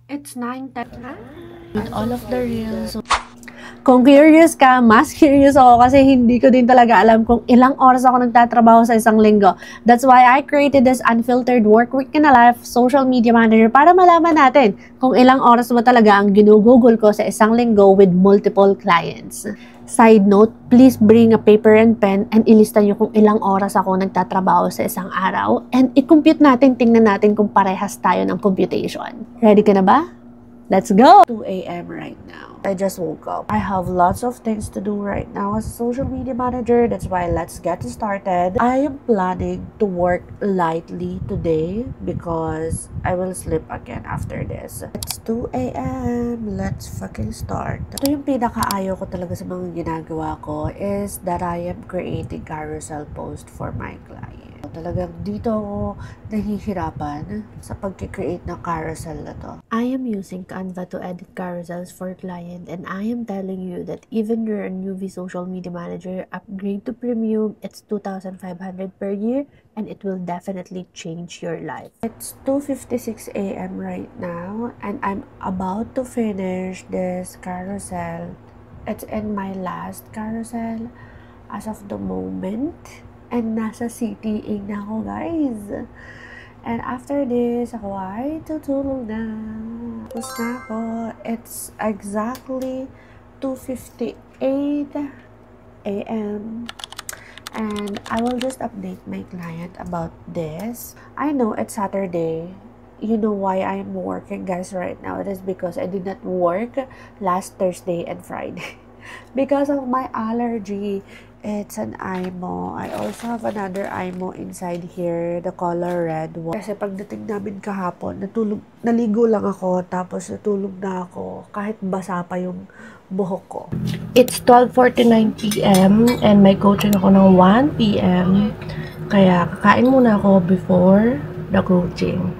It's 9:10 na. With all of the reels. Kung curious ka, mas curious ako kasi hindi ko din talaga alam kung ilang oras ako nagtatrabaho sa isang linggo. That's why I created this Unfiltered Work Week in a Life Social Media Manager para malaman natin kung ilang oras ba talaga ang ginugugol ko sa isang linggo with multiple clients. Side note, please bring a paper and pen and ilista nyo kung ilang oras ako nagtatrabaho sa isang araw and i-compute natin, tingnan natin kung parehas tayo ng computation. Ready ka na ba? Let's go! 2 a.m. right now. I just woke up. I have lots of things to do right now as a social media manager. That's why let's get started. I am planning to work lightly today because I will sleep again after this. It's 2 a.m. Let's fucking start. Ito yung pinakaayaw ko talaga sa mga ginagawa ko is that I am creating carousel post for my client. Talagang dito ako nahihirapan sa pag-create ng carousel na to. I am using Canva to edit carousels for client and I am telling you that even you're a newbie social media manager, upgrade to premium, it's 2,500 per year and it will definitely change your life. It's 2:56 a.m. right now and I'm about to finish this carousel. It's in my last carousel as of the moment. And nasa CTA na ako, guys. And after this, ako ay tutulog na. Tapos na ako. It's exactly 2:58 a.m. And I will just update my client about this. I know it's Saturday. You know why I'm working, guys, right now. It is because I did not work last Thursday and Friday. Because of my allergy. It's an IMO. I also have another IMO inside here, the color red one. Kasi pagdating namin kahapon, naligo lang ako, tapos natulog na ako, kahit basa pa yung buhok ko. It's 12:49 p.m. and may coaching ako ng 1 p.m. Kaya kakain muna ako before the coaching.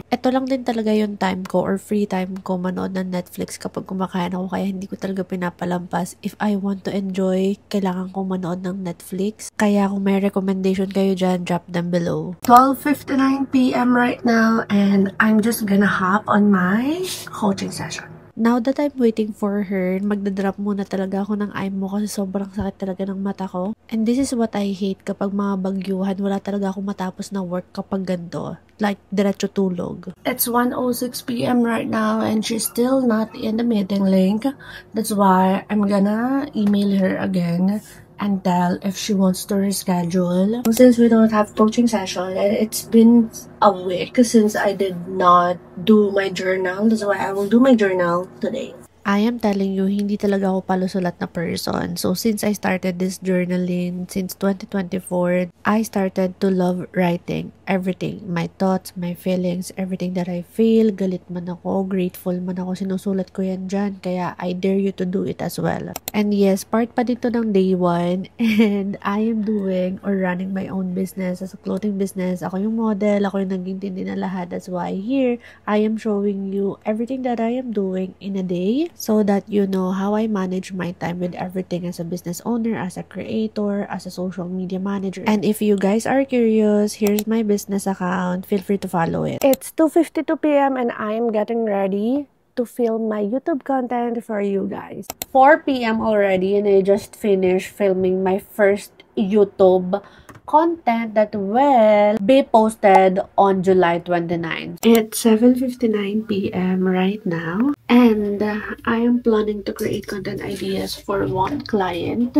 Ito lang din talaga yung time ko or free time ko manood ng Netflix kapag kumakain ako, kaya hindi ko talaga pinapalampas. If I want to enjoy, kailangan ko manood ng Netflix. Kaya kung may recommendation kayo dyan, drop them below. 12:59 p.m. right now and I'm just gonna hop on my coaching session. Now that I'm waiting for her, magdadrop muna talaga ako ng eye mo kasi sobrang sakit talaga ng mata ko. And this is what I hate kapag mga bagyuhan, wala talaga akong matapos na work kapag ganito. Like, diretso tulog. It's 1:06 p.m. right now and she's still not in the meeting link. That's why I'm gonna email her again and tell if she wants to reschedule. Since we don't have coaching session and it's been a week since I did not do my journal, that's why I will do my journal today. I am telling you, hindi talaga ako palusulat na person. So, since I started this journaling, since 2024, I started to love writing everything. My thoughts, my feelings, everything that I feel. Galit man ako, grateful man ako, sinusulat ko yan dyan. Kaya, I dare you to do it as well. And yes, part pa dito ng day one. And I am doing or running my own business as a clothing business. Ako yung model, ako yung nag-intindi na lahat. That's why here, I am showing you everything that I am doing in a day. So that you know how I manage my time with everything as a business owner, as a creator, as a social media manager. And if you guys are curious, here's my business account. Feel free to follow it. It's 2:52 p.m. and I'm getting ready to film my YouTube content for you guys. 4 p.m. already and I just finished filming my first YouTube content that will be posted on July 29. It's 7:59 p.m. right now and I am planning to create content ideas for one client.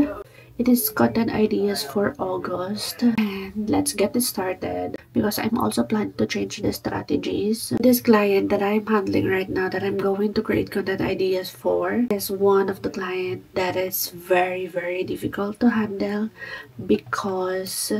It is content ideas for August and let's get it started because I'm also planning to change the strategies. This client that I'm handling right now that I'm going to create content ideas for is one of the client that is very difficult to handle because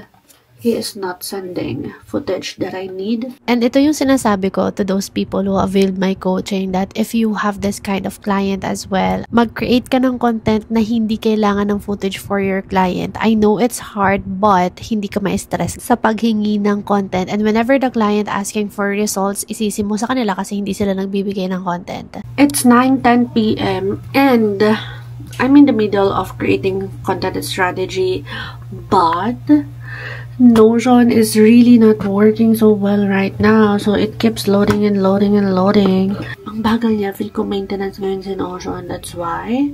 he is not sending footage that I need. And ito yung sinasabi ko to those people who availed my coaching that if you have this kind of client as well, mag-create ka ng content na hindi kailangan ng footage for your client. I know it's hard but hindi ka ma-stress sa paghingi ng content. And whenever the client asking for results, isisi mo sa kanila kasi hindi sila nagbibigay ng content. It's 9:10 p.m. and I'm in the middle of creating content strategy but Notion is really not working so well right now. So it keeps loading and loading and loading. Ang bagal niya, feel ko maintenance ngayon si Notion. That's why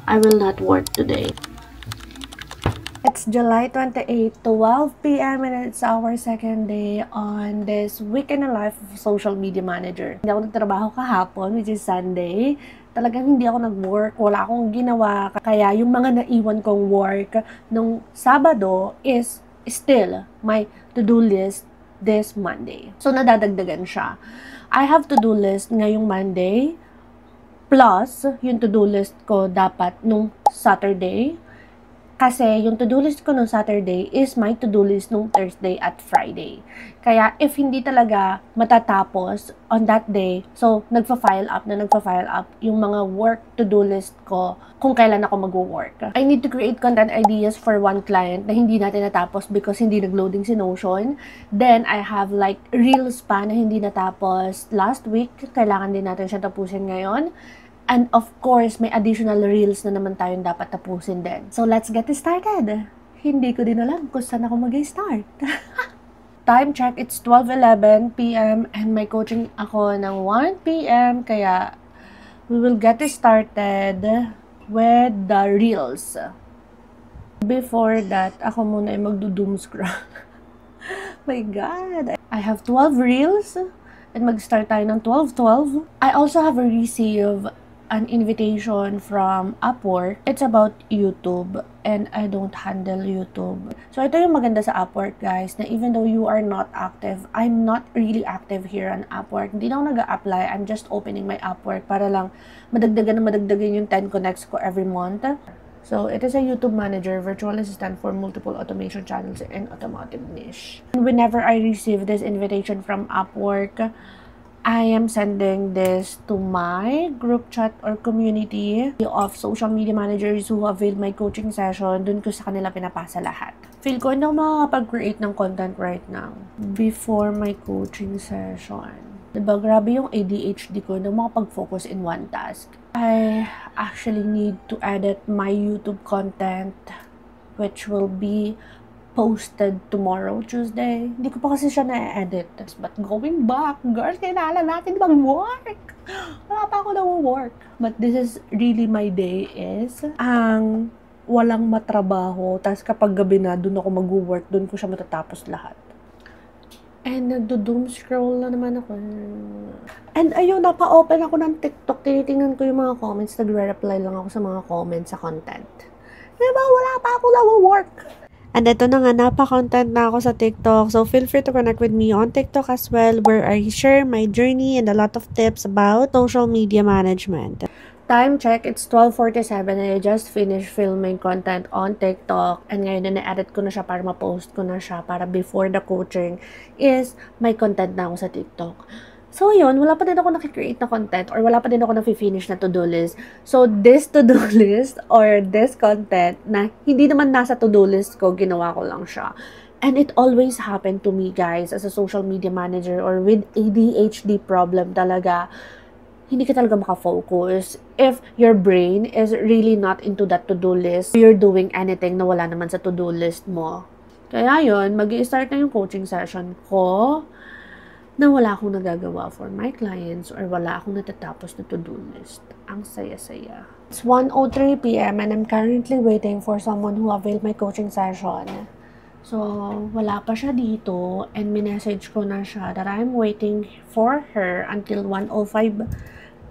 I will not work today. It's July 28, 12 p.m. and it's our second day on this week in the life of social media manager. Hindi ako nagtrabaho kahapon, which is Sunday. Talagang hindi ako nag-work, wala akong ginawa. Kaya yung mga naiwan kong work nung Sabado is still my to-do list this Monday. So, nadadagdagan siya. I have to-do list ngayong Monday, plus yung to-do list ko dapat nung Saturday. Kasi yung to-do list ko nung Saturday is my to-do list nung Thursday at Friday. Kaya if hindi talaga matatapos on that day, so nagfa-file up yung mga work to-do list ko kung kailan ako mag-work. I need to create content ideas for one client na hindi natin natapos because hindi nag-loading si Notion. Then I have like reels pa na hindi natapos last week. Kailangan din natin siya tapusin ngayon. And of course, may additional reels na naman tayong dapat tapusin din. So, let's get started. Hindi ko din alam kung saan ako mag-start. Time check, it's 12:11 p.m. and may coaching ako ng 1 p.m. Kaya, we will get started with the reels. Before that, ako muna ay magdo-doom scroll. My God! I have 12 reels and mag-start tayo ng 12:12. I also have a receive an invitation from Upwork. It's about YouTube and I don't handle YouTube. So ito yung maganda sa Upwork, guys, na even though you are not active, I'm not really active here on Upwork. Hindi na ako nag-a-apply. I'm just opening my Upwork para lang madagdagan yung 10 connects ko every month. So it is a YouTube manager, virtual assistant for multiple automation channels and automotive niche. And whenever I receive this invitation from Upwork, I am sending this to my group chat or community of social media managers who avail my coaching session. Dun ko sa kanila pinapasa lahat. Feel ko hindi ako makakapag-create ng content right now before my coaching session. Diba, grabe yung ADHD ko na makapag-focus in one task. I actually need to edit my YouTube content, which will be posted tomorrow, Tuesday. Hindi ko pa kasi siya na-edit. But going back, girls, kailangan natin mag-work. Wala pa ako na-work. But this is really my day is ang walang matrabaho. Tapos kapag gabi na, dun ako mag-work. Dun ko siya matatapos lahat. And nagdo-doom scroll na naman ako. And ayun, napa-open ako ng TikTok. Tinitingnan ko yung mga comments. Nagre-reply lang ako sa mga comments sa content. Diba, wala pa ako na-work. And ito na nga, napa-content na ako sa TikTok. So, feel free to connect with me on TikTok as well, where I share my journey and a lot of tips about social media management. Time check, it's 12:47 and I just finished filming content on TikTok. And ngayon na-edit ko na siya para ma-post ko na siya para before the coaching is may content na ako sa TikTok. So, yun, wala pa din ako nakikreate na content or wala pa din ako na-finish na to-do list. So, this to-do list or this content na hindi naman nasa to-do list ko, ginawa ko lang siya. And it always happened to me, guys, as a social media manager or with ADHD problem talaga. Hindi ka talaga makafocus if your brain is really not into that to-do list. You're doing anything na wala naman sa to-do list mo. Kaya yun, mag-i-start na yung coaching session ko na wala akong nagagawa for my clients or wala akong natatapos na to-do list. Ang saya-saya. It's 1:03 p.m. and I'm currently waiting for someone who availed my coaching session. So, wala pa siya dito and minessage ko na siya that I'm waiting for her until 1:05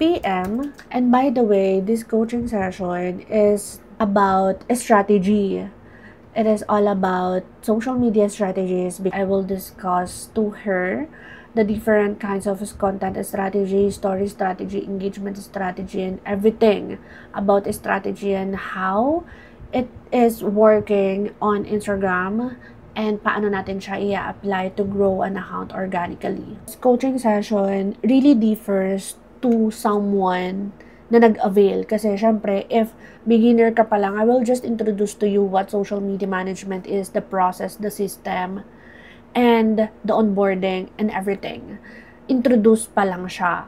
p.m. And by the way, this coaching session is about a strategy. It is all about social media strategies. I will discuss to her the different kinds of content strategy, story strategy, engagement strategy, and everything about strategy and how it is working on Instagram and paano natin siya i-apply to grow an account organically. This coaching session really differs to someone na nag-avail. Kasi syempre, if beginner ka pa lang, I will just introduce to you what social media management is, the process, the system, and the onboarding and everything. Introduce pa lang siya.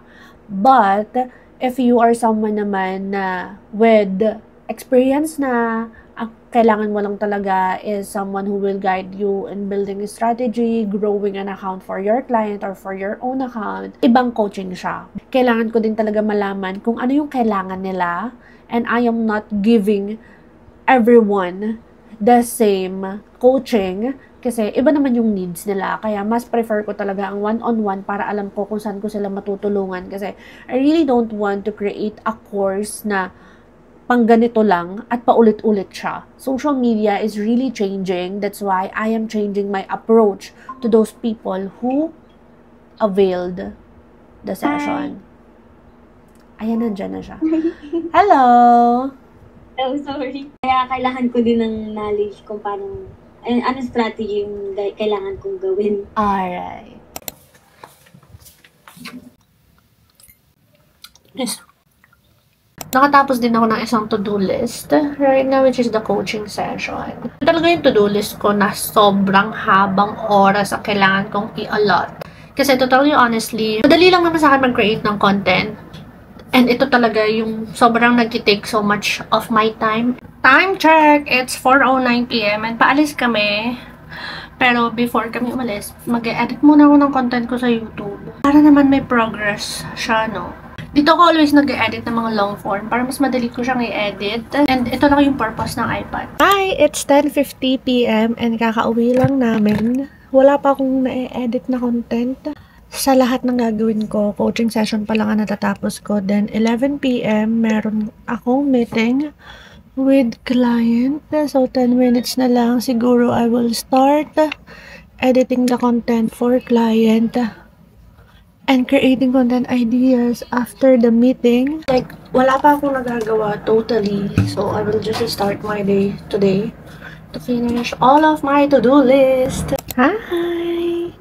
But, if you are someone naman na with experience na Ang kailangan mo lang talaga is someone who will guide you in building a strategy, growing an account for your client or for your own account. Ibang coaching siya. Kailangan ko din talaga malaman kung ano yung kailangan nila, and I am not giving everyone the same coaching kasi iba naman yung needs nila. Kaya mas prefer ko talaga ang one-on-one para alam ko kung saan ko sila matutulungan, kasi I really don't want to create a course na pang ganito lang at paulit-ulit siya. Social media is really changing. That's why I am changing my approach to those people who availed the session. Ayan, nandyan na siya. Hello! Oh, sorry. Kaya kailangan ko din ng knowledge kung paano, anong strategy yung kailangan kong gawin. Alright. Yes. Nakatapos din ako ng isang to-do list right now, which is the coaching session. Talaga yung to-do list ko na sobrang habang oras ang kailangan kong i-allot. Kasi totally honestly, madali lang naman sa akin mag-create ng content. And ito talaga yung sobrang nag-take so much of my time. Time check! It's 4:09 PM and paalis kami. Pero before kami umalis, mag-edit muna ako ng content ko sa YouTube. Para naman may progress siya, no? Dito ako always nag-edit ng mga long form para mas madali ko siyang i-edit. And ito lang yung purpose ng iPad. Hi! It's 10:50 PM and kakauwi lang namin. Wala pa akong na-edit na content. Sa lahat ng gagawin ko, coaching session pa lang ang natatapos ko. Then 11 PM, meron akong meeting with client. So 10 minutes na lang siguro I will start editing the content for client and creating content ideas after the meeting. Like, wala pa akong nagagawa totally. So, I will just start my day today to finish all of my to-do list. Hi!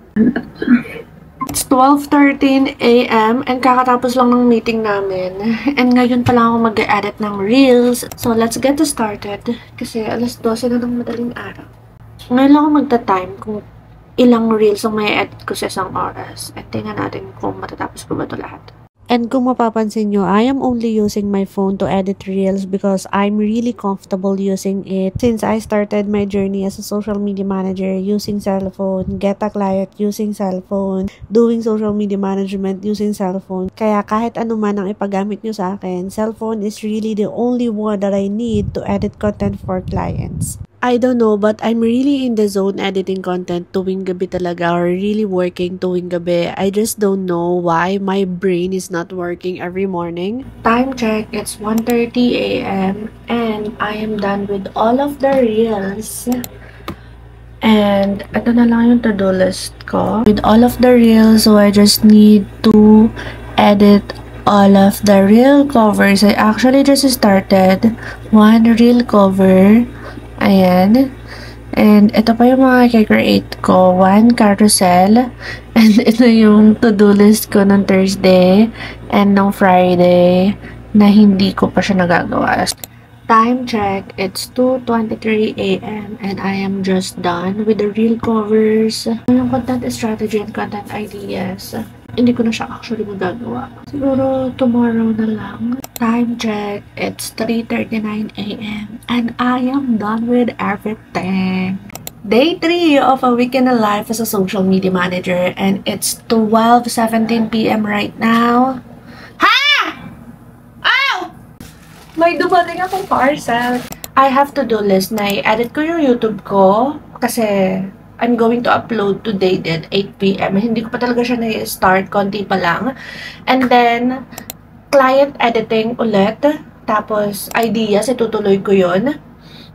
It's 12:13 AM and kakatapos lang ng meeting namin. And ngayon pa lang ako mag-edit ng reels. So, let's get started. Kasi alas 12 na ng madaling araw. Ngayon lang ako magta-time kung ilang reels ang may edit ko sa isang oras. At tingnan natin kung matatapos ko ba ito lahat. And kung mapapansin nyo, I am only using my phone to edit reels because I'm really comfortable using it. Since I started my journey as a social media manager using cellphone, get a client using cellphone, doing social media management using cellphone. Kaya kahit ano man ang ipagamit nyo sa akin, cellphone is really the only one that I need to edit content for clients. I don't know, but I'm really in the zone editing content tuwing gabi talaga, or really working tuwing gabi. I just don't know why my brain is not working every morning. Time check, it's 1:30 AM and I am done with all of the reels. And ito na lang yung to-do list ko. With all of the reels, so I just need to edit all of the reel covers. I actually just started one reel cover. Ayan. And ito pa yung mga i-create ko. One carousel. And ito yung to-do list ko ng Thursday and ng Friday na hindi ko pa siya nagagawa. Time check. It's 2:23 AM and I am just done with the reel covers. Yung content strategy and content ideas, hindi ko na siya actually magagawa. Siguro tomorrow na lang. Time check. It's 3:39 AM and I am done with everything. Day 3 of a week in a life as a social media manager and it's 12:17 PM right now. Ha! Oh! May dumating akong parcel. I have to-do list na i-edit ko yung YouTube ko kasi I'm going to upload today din, 8 PM. Hindi ko pa talaga siya na-start, konti pa lang. And then, client editing ulit. Tapos, ideas, itutuloy ko yun.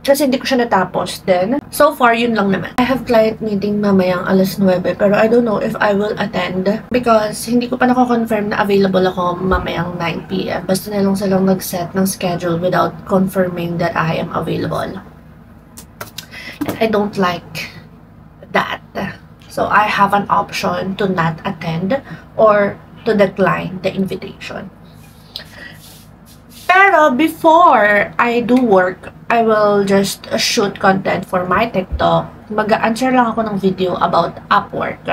Kasi hindi ko siya natapos din. So far, yun lang naman. I have client meeting mamayang alas 9, pero I don't know if I will attend. Because hindi ko pa nako-confirm na available ako mamayang 9 PM. Basta na lang silang nag-set ng schedule without confirming that I am available. And I don't like that. So I have an option to not attend or to decline the invitation. Pero before I do work, I will just shoot content for my TikTok. Mag-answer lang ako ng video about Upwork.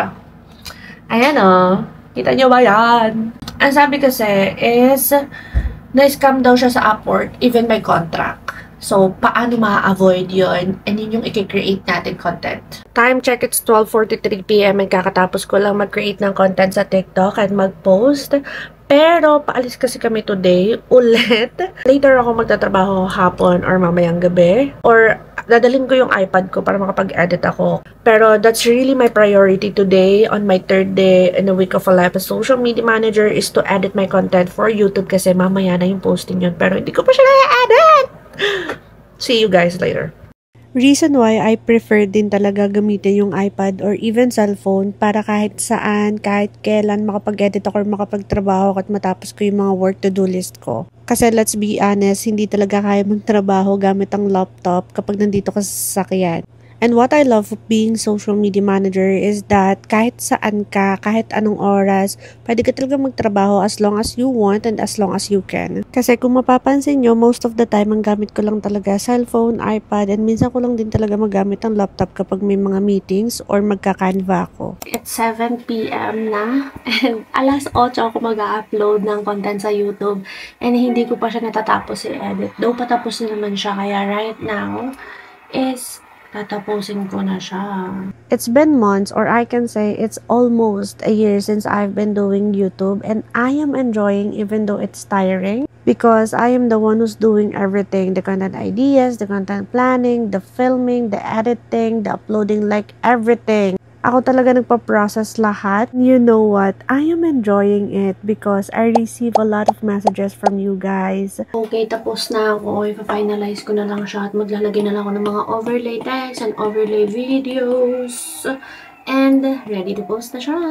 Ayan o. Kita nyo ba yan? Ang sabi kasi is, na-scam daw siya sa Upwork, even may contract. So, paano ma-avoid yun? And yun yung i-create natin content. Time check, it's 12:43 p.m. and kakatapos ko lang mag-create ng content sa TikTok at mag-post. Pero, paalis kasi kami today, ulit. Later ako magtatrabaho hapon or mamayang gabi. Or, dadalhin ko yung iPad ko para makapag-edit ako. Pero, that's really my priority today on my 3rd day in a week of a life as social media manager is to edit my content for YouTube kasi mamaya na yung posting yun. Pero, hindi ko pa siya na-edit! See you guys later. Reason why I prefer din talaga gamitin yung iPad or even cellphone para kahit saan, kahit kailan makapag-edit ako or makapagtrabaho at matapos ko yung mga work to-do list ko. Kasi let's be honest, hindi talaga kaya magtrabaho gamit ang laptop kapag nandito ka sa sasakyan. And what I love of being social media manager is that kahit saan ka, kahit anong oras, pwede ka talaga magtrabaho as long as you want and as long as you can. Kasi kung mapapansin nyo, most of the time ang gamit ko lang talaga cellphone, iPad, and minsan ko lang din talaga magamit ang laptop kapag may mga meetings or magka-Canva ako. It's 7 p.m. na and alas 8 ako mag-upload ng content sa YouTube and hindi ko pa siya natatapos i-edit. Though patapos na naman siya, kaya right now is tatapusin ko na siya. It's been months, or I can say it's almost a year since I've been doing YouTube, and I am enjoying even though it's tiring because I am the one who's doing everything, the content ideas, the content planning, the filming, the editing, the uploading, like everything. Ako talaga nagpa-process lahat. You know what? I am enjoying it because I receive a lot of messages from you guys. Okay, tapos na ako. Ipa-finalize ko na lang siya at maglalagay na lang ako ng mga overlay text and overlay videos. And ready to post na siya.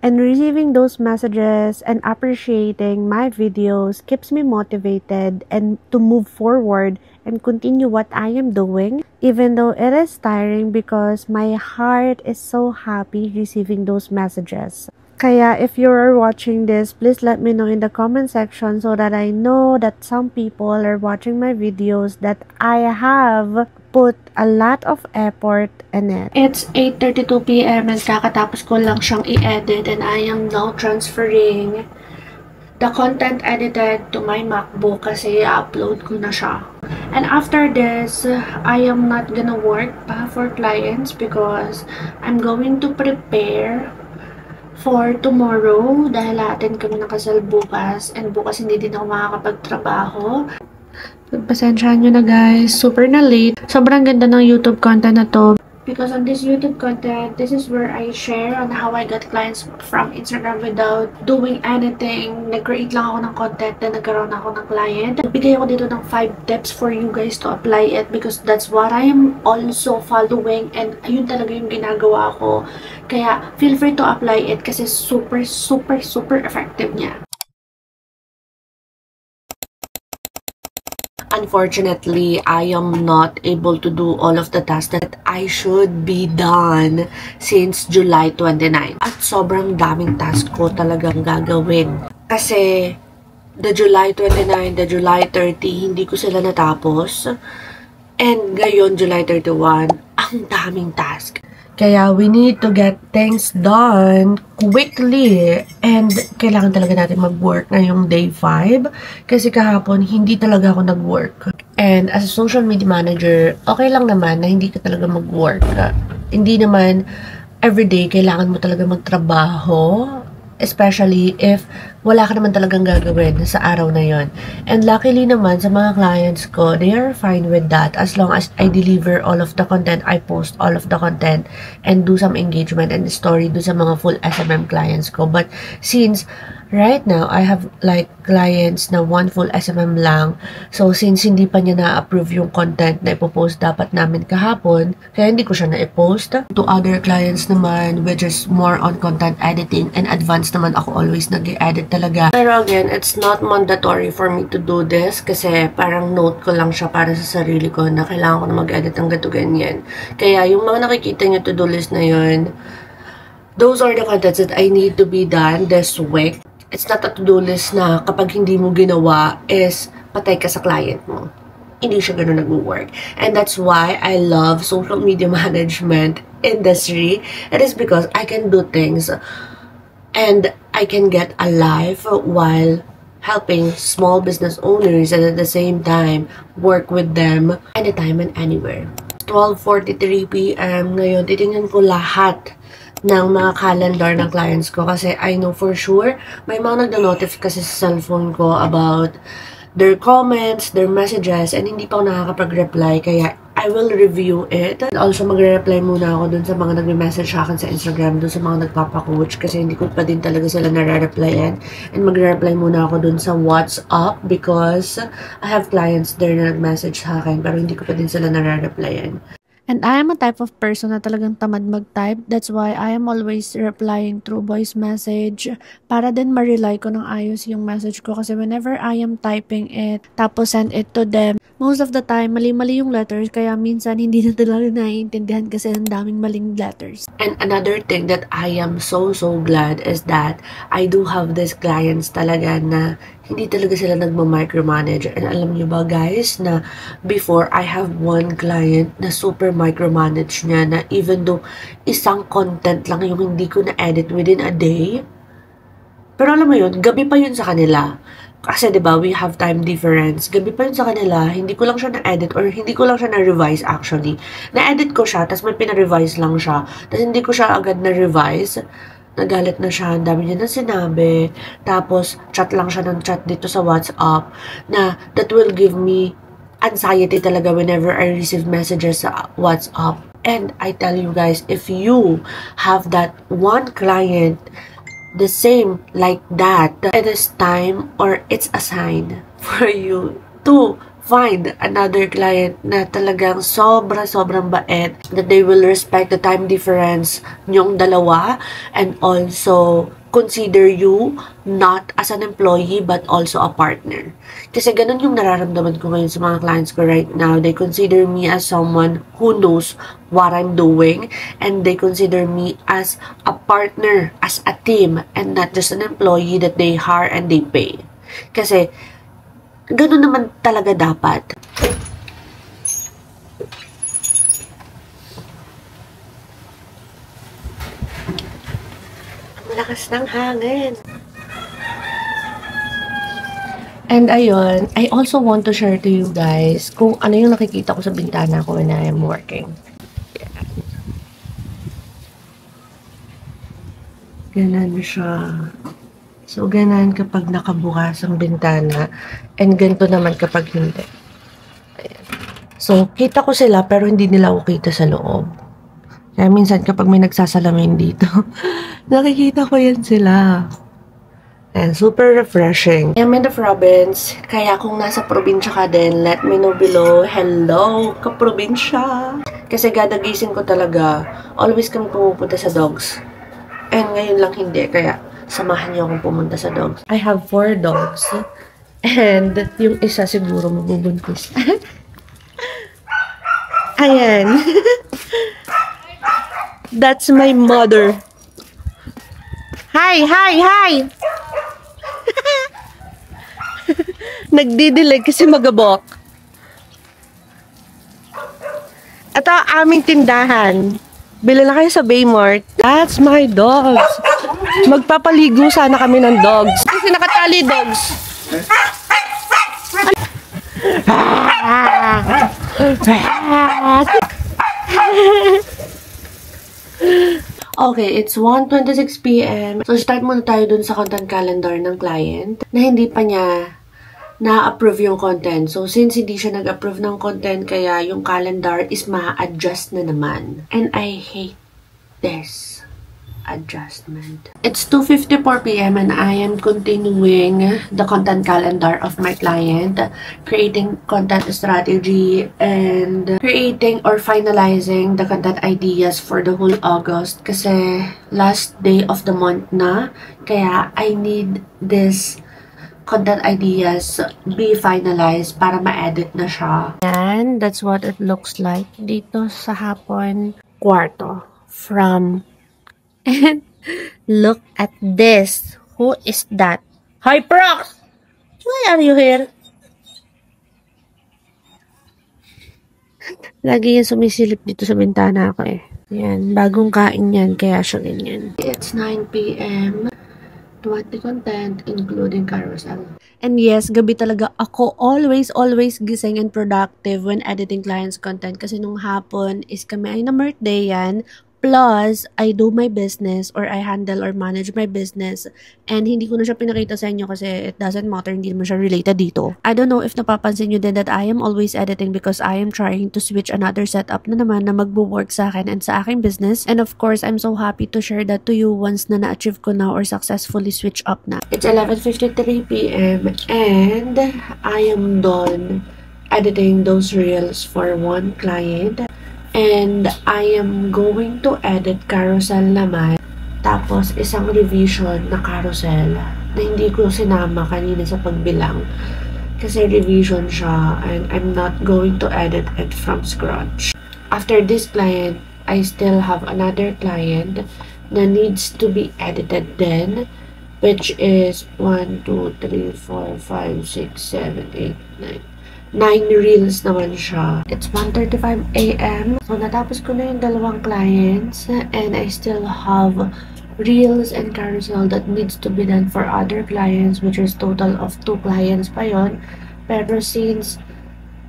And receiving those messages and appreciating my videos keeps me motivated and to move forward and continue what I am doing, even though it is tiring because my heart is so happy receiving those messages. Kaya if you are watching this, please let me know in the comment section so that I know that some people are watching my videos that I have put a lot of effort in it. It's 8:32 p.m. and kakatapos ko lang siyang i-edit and I am now transferring the content edited to my MacBook kasi i-upload ko na siya. And after this, I am not gonna work pa for clients because I'm going to prepare for tomorrow dahil atin kami nakasal bukas and bukas hindi din ako makakapagtrabaho. Pagpasensyahan nyo na guys, super na late. Sobrang ganda ng YouTube content na to. Because on this YouTube content, this is where I share on how I got clients from Instagram without doing anything. Nag-create lang ako ng content na nagkaroon ako ng client. Nagbigay ako dito ng 5 tips for you guys to apply it because that's what I am also following and ayun talaga yung ginagawa ko. Kaya feel free to apply it kasi super effective niya. Unfortunately, I am not able to do all of the tasks that I should be done since July 29. At sobrang daming task ko talagang gagawin. Kasi, the July 29, the July 30, hindi ko sila natapos. And ngayon, July 31, ang daming task. Kaya we need to get things done quickly and kailangan talaga natin mag-work ngayong day 5 kasi kahapon hindi talaga ako nag-work. And as a social media manager, okay lang naman na hindi ka talaga mag-work. Hindi naman everyday kailangan mo talaga magtrabaho, especially if wala ka naman talagang gagawin sa araw na yon. And luckily naman sa mga clients ko, they are fine with that as long as I deliver all of the content, I post all of the content, and do some engagement and story do sa mga full SMM clients ko. But since right now, I have like clients na one full SMM lang. So, since hindi pa niya na-approve yung content na ipopost dapat namin kahapon, kaya hindi ko siya na-post. To other clients naman, which is more on content editing and advanced naman ako always nag-edit talaga. Pero again, it's not mandatory for me to do this kasi parang note ko lang siya para sa sarili ko na kailangan ko na mag-edit ng gato ganyan. Kaya yung mga nakikita niyo to-do list na yun, those are the contents that I need to be done this week. It's not a to-do list na kapag hindi mo ginawa is patay ka sa client mo. Hindi siya ganun nag-work. And that's why I love social media management industry. It is because I can do things and I can get a life while helping small business owners and at the same time, work with them anytime and anywhere. 12:43 p.m. Ngayon, titingnan ko lahat ng mga calendar ng clients ko kasi I know for sure may mga nagda-notify kasi sa cellphone ko about their comments, their messages, and hindi pa ako nakakapag-reply kaya I will review it. And also, magre-reply muna ako dun sa mga nagme-message sa akin sa Instagram, dun sa mga nagpapa-coach kasi hindi ko pa din talaga sila nare-replyan. And magre-reply muna ako dun sa WhatsApp because I have clients there na nag-message sa akin pero hindi ko pa din sila nare-replyan. And I am a type of person na talagang tamad mag-type. That's why I am always replying through voice message para din ma-rely ko ng ayos yung message ko. Kasi whenever I am typing it, tapos send it to them, most of the time, mali-mali yung letters. Kaya minsan, hindi na talaga naiintindihan kasi ang daming maling letters. And another thing that I am so glad is that I do have these clients talaga na hindi talaga sila nagma-micromanage. And alam niyo ba guys, na before I have one client na super micromanage niya na even though isang content lang yung hindi ko na-edit within a day. Pero alam mo yun, gabi pa yun sa kanila. Kasi diba, we have time difference. Gabi pa yun sa kanila, hindi ko lang siya na-edit or hindi ko lang siya na-revise actually. Na-edit ko siya, tapos may pina-revise lang siya. Tapos hindi ko siya agad na-revise. Nagalit na siya, ang dami niya na sinabi. Tapos, chat lang siya ng chat dito sa WhatsApp na that will give me anxiety talaga whenever I receive messages sa WhatsApp. And I tell you guys, if you have that one client the same like that, it is time or it's a sign for you to find another client na talagang sobrang bait, that they will respect the time difference nyong dalawa and also consider you not as an employee but also a partner. Kasi ganun yung nararamdaman ko ngayon sa mga clients ko right now. They consider me as someone who knows what I'm doing and they consider me as a partner, as a team, and not just an employee that they hire and they pay. Kasi ganun naman talaga dapat. Malakas ng hangin. And ayun, I also want to share to you guys kung ano yung nakikita ko sa bintana ko when I am working. Ganon siya. So, ganon kapag nakabukas ang bintana. And ganito naman kapag hindi. Ayan. So, kita ko sila pero hindi nila ako kita sa loob. Kaya minsan kapag may nagsasalamin dito, nakikita ko yan sila. And super refreshing. I'm in the province. Kaya kung nasa probinsya ka din, let me know below. Hello, kaprobinsya! Kasi gadagising ko talaga. Always kami pumupunta sa dogs. And ngayon lang hindi. Kaya samahan niyo akong pumunta sa dogs. I have 4 dogs. And yung isa siguro mabubuntis. Ayan. That's my mother. Hi! Hi! Hi! Nagdidilig kasi magabok. Ito ang aming tindahan. Bili na kayo sa Baymart. That's my dogs. Magpapaligo sana kami ng dogs. Kasi nakatali dogs. Okay, it's 1:26 p.m. So, start muna tayo dun sa content calendar ng client na hindi pa niya na-approve yung content. So, since hindi siya nag-approve ng content, kaya yung calendar is ma-adjust na naman. And I hate this adjustment. It's 2:54 p.m. and I am continuing the content calendar of my client, creating content strategy and creating or finalizing the content ideas for the whole August kasi last day of the month na, kaya I need this content ideas be finalized para ma-edit na siya. And that's what it looks like dito sa hapon kwarto from. And look at this. Who is that? Hi, Prox! Why are you here? Lagi yan sumisilip dito sa bintana ko eh. Yan, bagong kain yan, kaya siya ganyan. It's 9 p.m. 20 content, including carousel. And yes, gabi talaga ako always gising and productive when editing clients' content kasi nung hapon is kami ay na-birthday yan. Plus, I do my business or I handle or manage my business and hindi ko na siya pinakita sa inyo kasi it doesn't matter, hindi naman siya related dito. I don't know if napapansin nyo din that I am always editing because I am trying to switch another setup na naman na magbo-work sa akin and sa aking business. And of course, I'm so happy to share that to you once na na-achieve ko na or successfully switch up na. It's 11:53 p.m. and I am done editing those reels for one client. And I am going to edit carousel naman. Tapos, isang revision na carousel na hindi ko sinama kanina sa pagbilang. Kasi revision siya and I'm not going to edit it from scratch. After this client, I still have another client na needs to be edited then, which is 1, 2, 3, 4, 5, 6, 7, 8, 9 reels naman siya. It's 1:35 a.m. So, natapos ko na yung dalawang clients and I still have reels and carousel that needs to be done for other clients, which is total of 2 clients pa yon. Pero since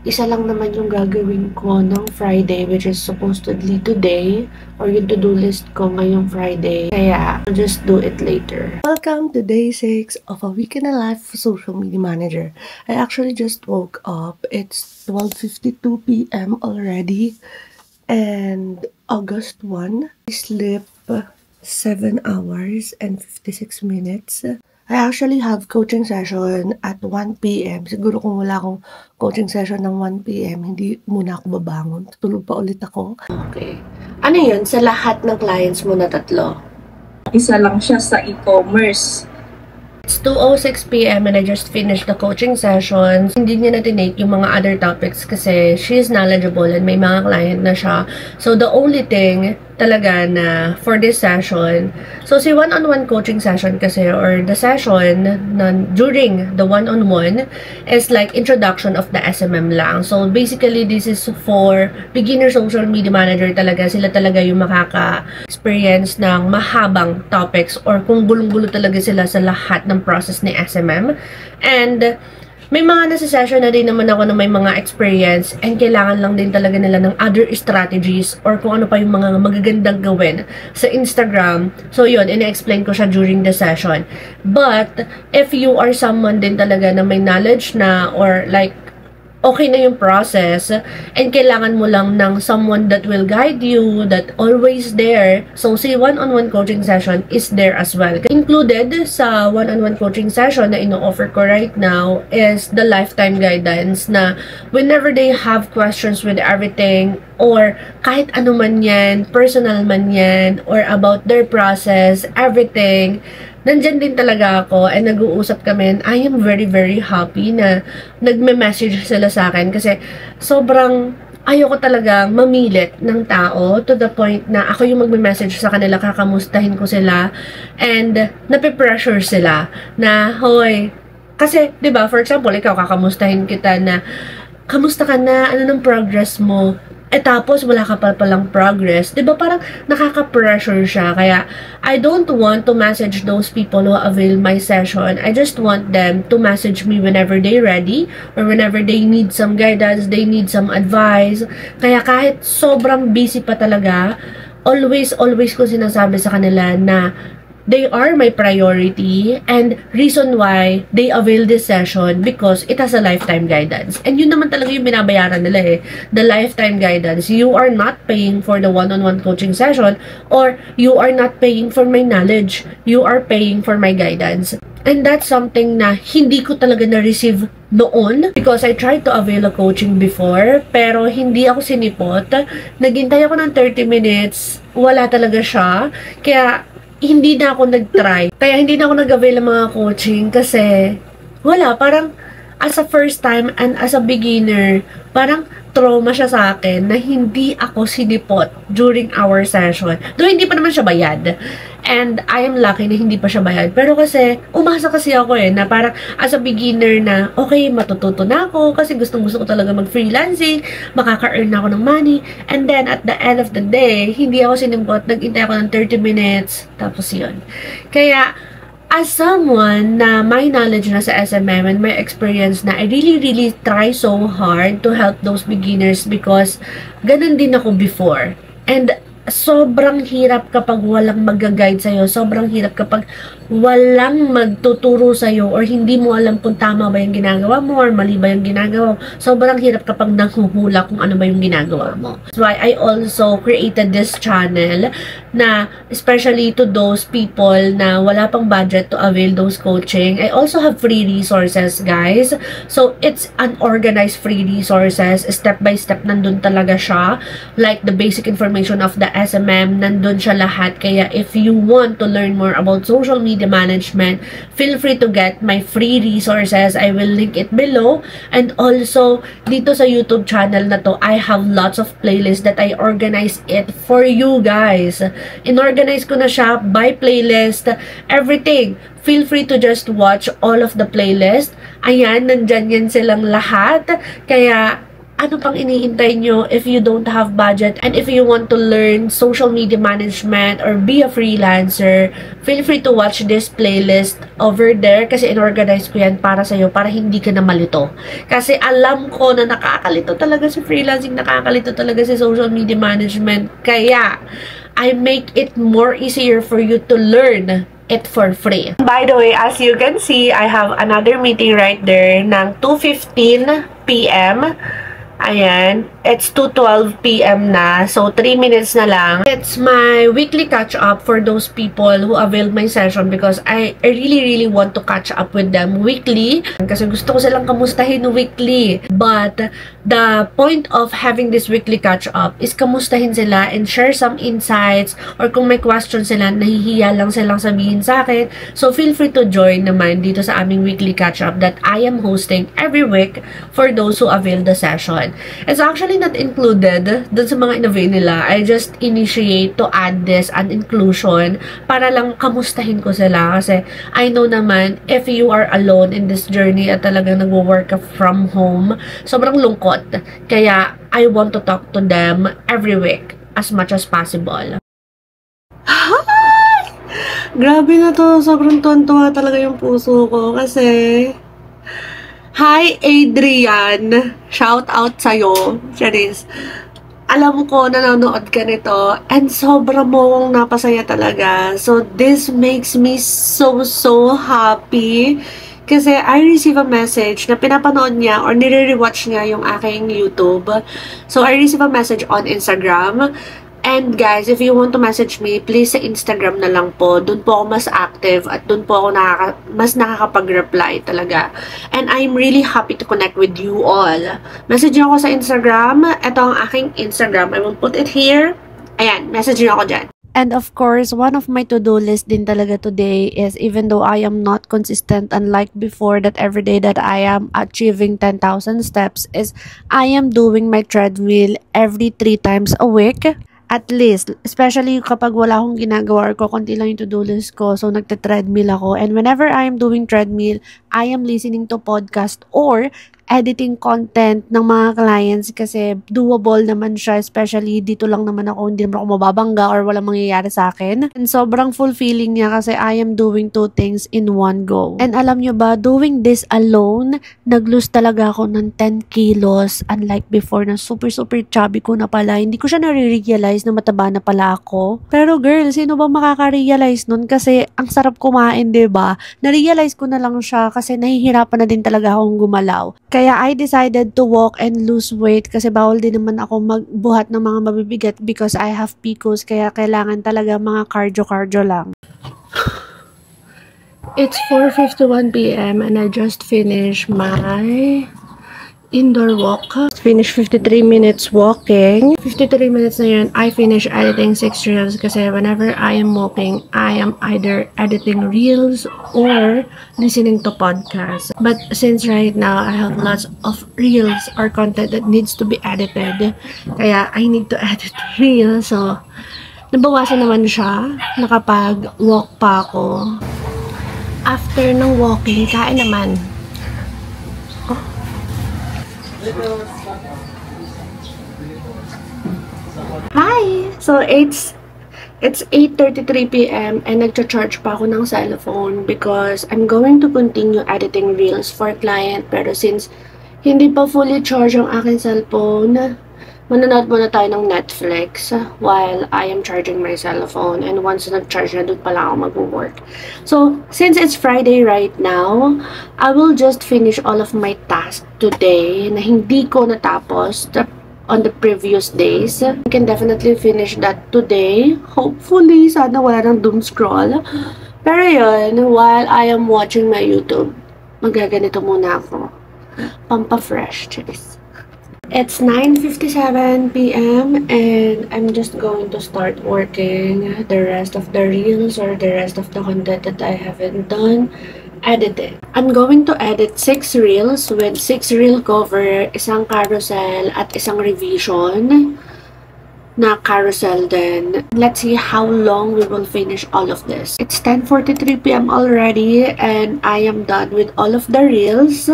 isa lang naman yung gagawin ko ng Friday, which is supposedly today, or yung to-do list ko ngayong Friday. Kaya, I'll just do it later. Welcome to day 6 of a week in a life social media manager. I actually just woke up. It's 12:52 p.m. already. And August 1, I sleep 7 hours and 56 minutes. I actually have coaching session at 1 p.m. Siguro kung wala akong coaching session ng 1 p.m., hindi muna ako babangon. Tutulog pa ulit ako. Okay. Ano yun? Sa lahat ng clients mo na 3? Isa lang siya sa e-commerce. It's 2:06 p.m. and I just finished the coaching sessions. Hindi niya na-tinake yung mga other topics kasi she is knowledgeable and may mga client na siya. So, the only thing talaga na for this session, so si one-on-one coaching session kasi or the session na during the one-on-one is like introduction of the SMM lang. So, basically, this is for beginner social media manager talaga. Sila talaga yung makaka-experience ng mahabang topics or kung gulong-gulo talaga sila sa lahat ng process ni SMM. And may mga nasa session na din naman ako na may mga experience and kailangan lang din talaga nila ng other strategies or kung ano pa yung mga magagandang gawin sa Instagram. So yun, ina-explain ko siya during the session. But if you are someone din talaga na may knowledge na or like okay na yung process and kailangan mo lang ng someone that will guide you, that always there. So, si one-on-one coaching session is there as well. Included sa one-on-one coaching session na ino-offer ko right now is the lifetime guidance na whenever they have questions with everything or kahit ano man yan, personal man yan, or about their process, everything, nandyan din talaga ako and nag-uusap kami and I am very happy na nagme-message sila sa akin kasi sobrang ayoko talaga mamilit ng tao to the point na ako yung magme-message sa kanila, kakamustahin ko sila and nape-pressure sila na, hoy, kasi, di ba, for example, ikaw kakamustahin kita na, kamusta ka na, ano ng progress mo? Tapos wala ka pa palang progress. Diba parang nakaka-pressure siya. Kaya, I don't want to message those people who avail my session. I just want them to message me whenever they're ready or whenever they need some guidance, they need some advice. Kaya kahit sobrang busy pa talaga, always ko sinasabi sa kanila na they are my priority and reason why they avail this session because it has a lifetime guidance. And yun naman talaga yung binabayaran nila the lifetime guidance. You are not paying for the one-on-one coaching session or you are not paying for my knowledge. You are paying for my guidance. And that's something na hindi ko talaga na-receive noon because I tried to avail a coaching before pero hindi ako sinipot. Naghintay ako ng 30 minutes. Wala talaga siya. Kaya hindi na ako nag-try. Kaya hindi na ako nag-avail ng mga coaching kasi wala, parang as a first time and as a beginner, parang trauma siya sa akin na hindi ako sinipot during our session. Though hindi pa naman siya bayad. And I am lucky na hindi pa siya bayad. Pero kasi, umasa kasi ako na parang as a beginner na, okay, matututo na ako kasi gustong-gusto ko talaga mag-freelancing, makaka-earn na ako ng money. And then, at the end of the day, hindi ako sinipot, nag-intay ako ng 30 minutes, tapos yun. Kaya, as someone na may knowledge na sa SMM and may experience na, I really try so hard to help those beginners because ganun din ako before. And sobrang hirap kapag walang mag-guide sa'yo. Sobrang hirap kapag walang magtuturo sa'yo or hindi mo alam kung tama ba yung ginagawa mo or mali ba yung ginagawa mo. Sobrang hirap kapag nanghuhula kung ano ba yung ginagawa mo. That's why I also created this channel na especially to those people na wala pang budget to avail those coaching. I also have free resources, guys. So, it's unorganized free resources. Step by step, nandun talaga siya. Like the basic information of the SMM, nandun siya lahat. Kaya if you want to learn more about social media management, feel free to get my free resources. I will link it below. And also, dito sa YouTube channel na to, I have lots of playlists that I organize it for you guys. Inorganize ko na siya by playlist, everything. Feel free to just watch all of the playlist. Ayan, nandyan yan silang lahat. Kaya, ano pang iniintay nyo if you don't have budget and if you want to learn social media management or be a freelancer, feel free to watch this playlist over there kasi inorganize ko yan para sa'yo para hindi ka na malito. Kasi alam ko na nakakalito talaga si freelancing, nakakalito talaga si social media management. Kaya, I make it more easier for you to learn it for free. By the way, as you can see, I have another meeting right there ng 2:15 p.m. Ayan, it's 2:12 p.m. na. So, 3 minutes na lang. It's my weekly catch-up for those people who availed my session because I really want to catch up with them weekly. Kasi gusto ko silang kamustahin weekly. But, the point of having this weekly catch-up is kamustahin sila and share some insights or kung may questions sila, nahihiya lang silang sabihin sa akin. So, feel free to join naman dito sa aming weekly catch-up that I am hosting every week for those who avail the session. It's actually not included dun sa mga in-avail nila. I just initiate to add this an inclusion para lang kamustahin ko sila kasi I know naman if you are alone in this journey at talagang nagwo-work from home, sobrang lungkot. Kaya I want to talk to them every week as much as possible. Grabe na to. Sobrang tuwan-tuwa talaga yung puso ko kasi hi, Adrian! Shout out sa'yo. Charis. Alam ko, nanonood ka nito and sobra mo kong napasaya talaga. So, this makes me so happy. Kasi I receive a message na pinapanood niya or nire-rewatch niya yung aking YouTube. So, I receive a message on Instagram. And guys, if you want to message me, please sa Instagram na lang po. Doon po ako mas active at doon po ako mas nakakapag-reply talaga. And I'm really happy to connect with you all. Message niyo ako sa Instagram. Ito ang aking Instagram. I will put it here. Ayan, message niyo ako dyan. And of course, one of my to-do list din talaga today is even though I am not consistent unlike before that every day that I am achieving 10,000 steps is I am doing my treadmill every 3 times a week. At least, especially kapag wala akong ginagawa or konti lang yung to-do list ko, so nagte-treadmill ako. And whenever I am doing treadmill, I am listening to podcast or editing content ng mga clients kasi doable naman siya, especially dito lang naman ako, hindi naman ako mababangga or walang mangyayari sa akin. And sobrang fulfilling niya kasi I am doing 2 things in one go. And alam nyo ba, doing this alone, nag-lose talaga ako ng 10 kilos unlike before na super chubby ko na pala. Hindi ko siya nare-realize na mataba na pala ako. Pero girl, sino ba makaka-realize nun? Kasi ang sarap kumain, diba? Na-realize ko na lang siya kasi nahihirapan na din talaga akong gumalaw. Kaya I decided to walk and lose weight kasi bawal din naman ako magbuhat ng mga mabibigat because I have PCOS kaya kailangan talaga mga cardio lang. It's 4:51 p.m. and I just finished my indoor walk. Finish 53 minutes walking. 53 minutes na yun, I finish editing 6 reels kasi whenever I am walking, I am either editing reels or listening to podcasts. But since right now, I have lots of reels or content that needs to be edited, kaya I need to edit reels. So, nabawasan naman siya. Nakapag-walk pa ako. After ng walking, kain naman. Hi! So, it's It's 8:33 p.m. and nagcha-charge pa ako ng cellphone because I'm going to continue editing reels for client. Pero since hindi pa fully charged ang aking cellphone, manonood muna tayo ng Netflix while I am charging my cellphone. And once nag-charge na, doon pala ako mag-work. So, since it's Friday right now, I will just finish all of my tasks today na hindi ko natapos on the previous days. I can definitely finish that today. Hopefully, sana wala nang doom scroll. Pero yun, while I am watching my YouTube, magaganito muna ako. Pampa-fresh, cheese. It's 9:57 p.m. and I'm just going to start working the rest of the reels or the rest of the content that I haven't done. Editing. I'm going to edit 6 reels with 6 reel cover, isang carousel, at isang revision na carousel din. Let's see how long we will finish all of this. It's 10:43 p.m. already and I am done with all of the reels.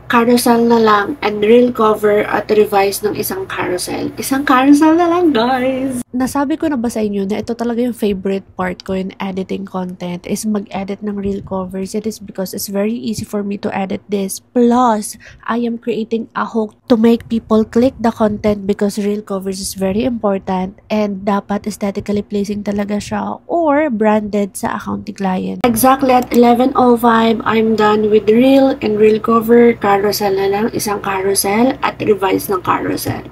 Carousel na lang and reel cover at revise ng isang carousel. Isang carousel na lang, guys! Nasabi ko na ba sa inyo na ito talaga yung favorite part ko in editing content is mag-edit ng reel covers. It is because it's very easy for me to edit this. Plus, I am creating a hook to make people click the content because reel covers is very important and dapat aesthetically pleasing talaga siya or branded sa account ni client. Exactly at 11:05, I'm done with reel and reel cover. Carousel na lang, isang carousel at revise ng carousel.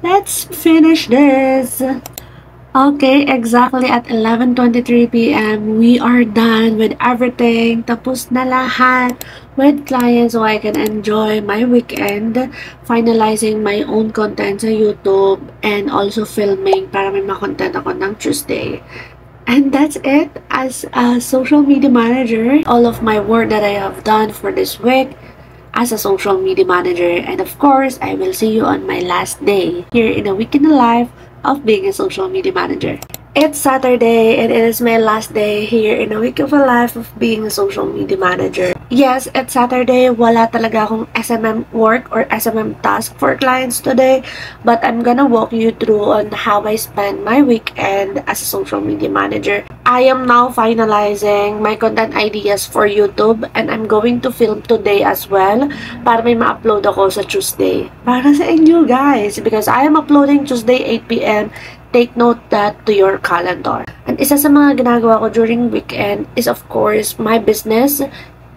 Let's finish this! Okay, exactly at 11:23 p.m. we are done with everything. Tapos na lahat with clients so I can enjoy my weekend, finalizing my own content sa YouTube and also filming para may ma-content ako ng Tuesday. And that's it as a social media manager. All of my work that I have done for this week as a social media manager. And of course, I will see you on my last day here in a week in the life of being a social media manager. It's Saturday and it is my last day here in a week of a life of being a social media manager. Yes, it's Saturday. Wala talaga akong SMM work or SMM task for clients today. But I'm gonna walk you through on how I spend my weekend as a social media manager. I am now finalizing my content ideas for YouTube and I'm going to film today as well para may ma-upload ako sa Tuesday. Para sa inyo guys because I am uploading Tuesday 8 p.m. Take note that to your calendar. And isa sa mga ginagawa ko during weekend is of course my business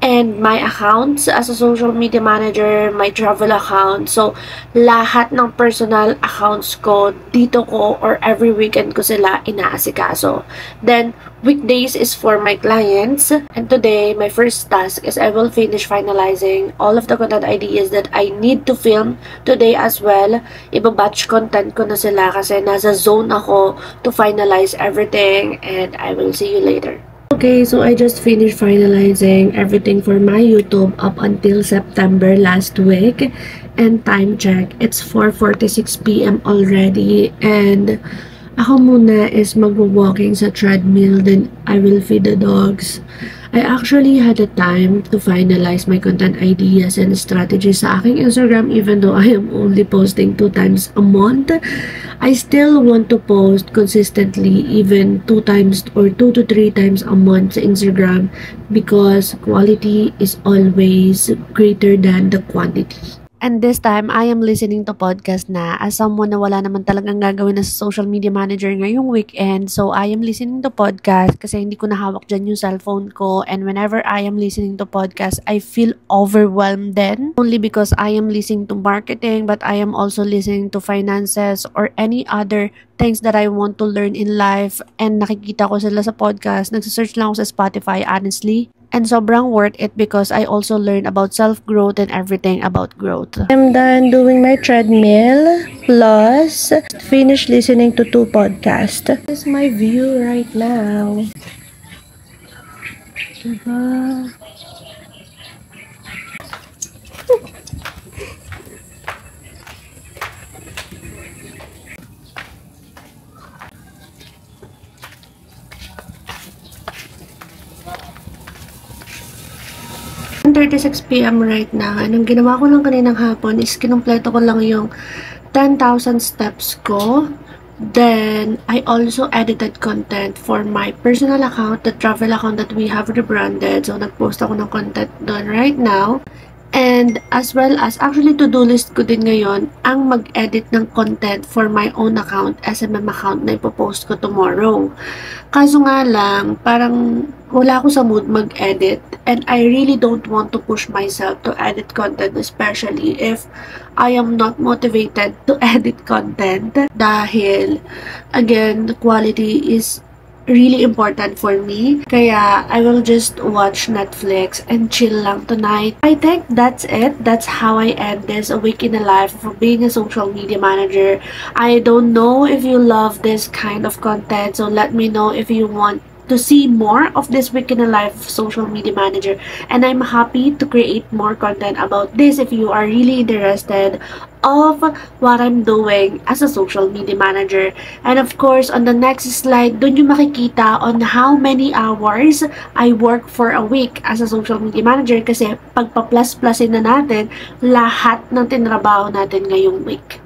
and my accounts as a social media manager, my travel account. So, lahat ng personal accounts ko, dito ko or every weekend ko sila inaasikaso. Then, weekdays is for my clients. And today, my first task is I will finish finalizing all of the content ideas that I need to film today as well. Iba-batch content ko na sila kasi nasa zone ako to finalize everything and I will see you later. Okay, so I just finished finalizing everything for my YouTube up until September last week. And time check, it's 4:46 p.m. already. And ako muna is mag-walking sa treadmill, then I will feed the dogs. I actually had the time to finalize my content ideas and strategies sa aking Instagram even though I am only posting 2 times a month. I still want to post consistently even 2 times or 2 to 3 times a month sa Instagram because quality is always greater than the quantity. And this time, I am listening to podcast na as someone na wala naman talagang gagawin na sa social media manager ngayong weekend. So, I am listening to podcast kasi hindi ko nahawak dyan yung cellphone ko. And whenever I am listening to podcast, I feel overwhelmed then. Only because I am listening to marketing, but I am also listening to finances or any other things that I want to learn in life. And nakikita ko sila sa podcast. Nagsasearch lang ako sa Spotify, honestly. And sobrang worth it because I also learn about self-growth and everything about growth. I'm done doing my treadmill, plus finish listening to 2 podcasts. This is my view right now. Diba? 10:36 p.m. right now. And ang ginawa ko lang kaninang hapon is kinumpleto ko lang yung 10,000 steps ko Then, I also edited content for my personal account, the travel account that we have rebranded. So, nag-post ako ng content doon right now. And as well as, actually to-do list ko din ngayon ang mag-edit ng content for my own account, SMM account na ipopost ko tomorrow. Kaso nga lang, parang wala ako sa mood mag-edit and I really don't want to push myself to edit content, especially if I am not motivated to edit content dahil, again, the quality is really important for me. Kaya, I will just watch Netflix and chill lang tonight. I think that's it. That's how I end this A Week in the Life of being a social media manager. I don't know if you love this kind of content, so let me know if you want to see more of this Week in the Life of social media manager, and I'm happy to create more content about this if you are really interested of what I'm doing as a social media manager. And of course, on the next slide, dun yung makikita on how many hours I work for a week as a social media manager, kasi pagpa-plus-plusin na natin lahat ng tinrabaho natin ngayong week.